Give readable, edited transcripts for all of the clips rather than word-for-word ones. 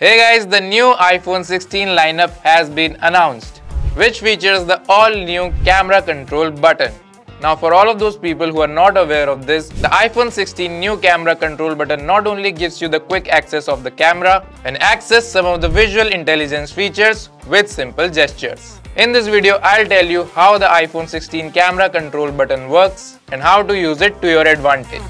Hey guys, the new iPhone 16 lineup has been announced, which features the all-new camera control button. Now for all of those people who are not aware of this, the iPhone 16 new camera control button not only gives you the quick access of the camera and access some of the visual intelligence features with simple gestures. In this video, I'll tell you how the iPhone 16 camera control button works and how to use it to your advantage.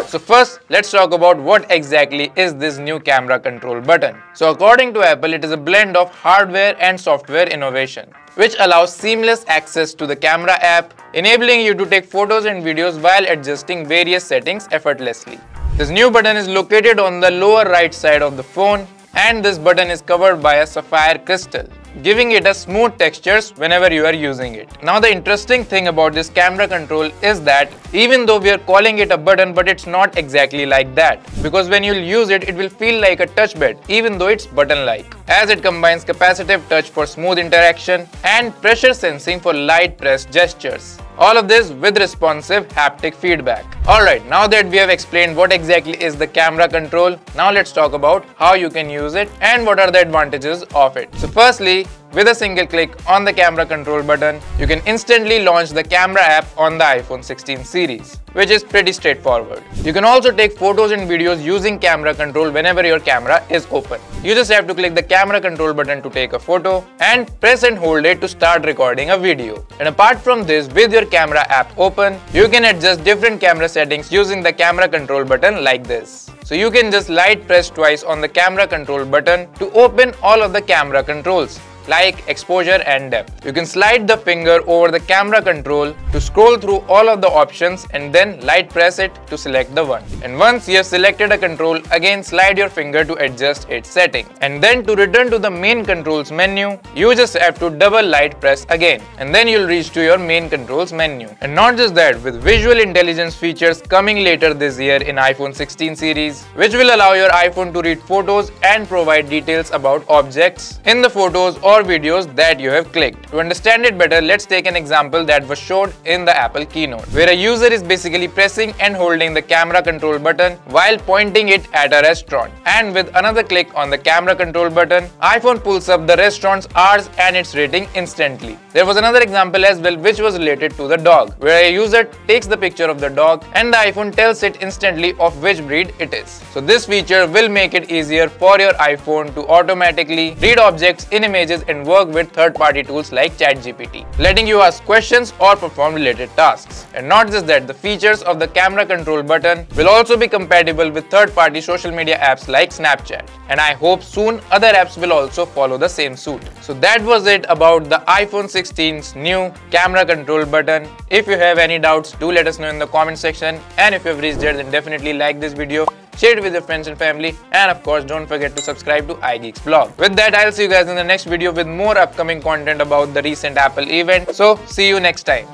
So first, let's talk about what exactly is this new camera control button. So according to Apple, it is a blend of hardware and software innovation, which allows seamless access to the camera app, enabling you to take photos and videos while adjusting various settings effortlessly. This new button is located on the lower right side of the phone, and this button is covered by a sapphire crystal, giving it a smooth textures whenever you are using it. Now the interesting thing about this camera control is that even though we are calling it a button, but it's not exactly like that, because when you'll use it, it will feel like a touchpad even though it's button-like, as it combines capacitive touch for smooth interaction and pressure sensing for light press gestures. All of this with responsive haptic feedback. Alright, now that we have explained what exactly is the camera control, now let's talk about how you can use it and what are the advantages of it. So firstly, with a single click on the camera control button, you can instantly launch the camera app on the iPhone 16 series, which is pretty straightforward. You can also take photos and videos using camera control whenever your camera is open. You just have to click the camera control button to take a photo and press and hold it to start recording a video. And apart from this, with your camera app open, you can adjust different camera settings using the camera control button like this. So you can just light press twice on the camera control button to open all of the camera controls, like exposure and depth. You can slide the finger over the camera control to scroll through all of the options and then light press it to select the one. And once you have selected a control, again slide your finger to adjust its setting. And then to return to the main controls menu, you just have to double light press again, and then you'll reach to your main controls menu. And not just that, with visual intelligence features coming later this year in iPhone 16 series, which will allow your iPhone to read photos and provide details about objects in the photos or videos that you have clicked. To understand it better, let's take an example that was showed in the Apple keynote, where a user is basically pressing and holding the camera control button while pointing it at a restaurant. And with another click on the camera control button, iPhone pulls up the restaurant's hours and its rating instantly. There was another example as well which was related to the dog, where a user takes the picture of the dog and the iPhone tells it instantly of which breed it is. So this feature will make it easier for your iPhone to automatically read objects in images and work with third-party tools like ChatGPT, letting you ask questions or perform related tasks. And not just that, the features of the camera control button will also be compatible with third-party social media apps like Snapchat. And I hope soon other apps will also follow the same suit. So that was it about the iPhone 16's new camera control button. If you have any doubts, do let us know in the comment section. And if you have reached there, then definitely like this video, share it with your friends and family, and of course don't forget to subscribe to iGeeksblog. With that, I'll see you guys in the next video with more upcoming content about the recent Apple event. So see you next time.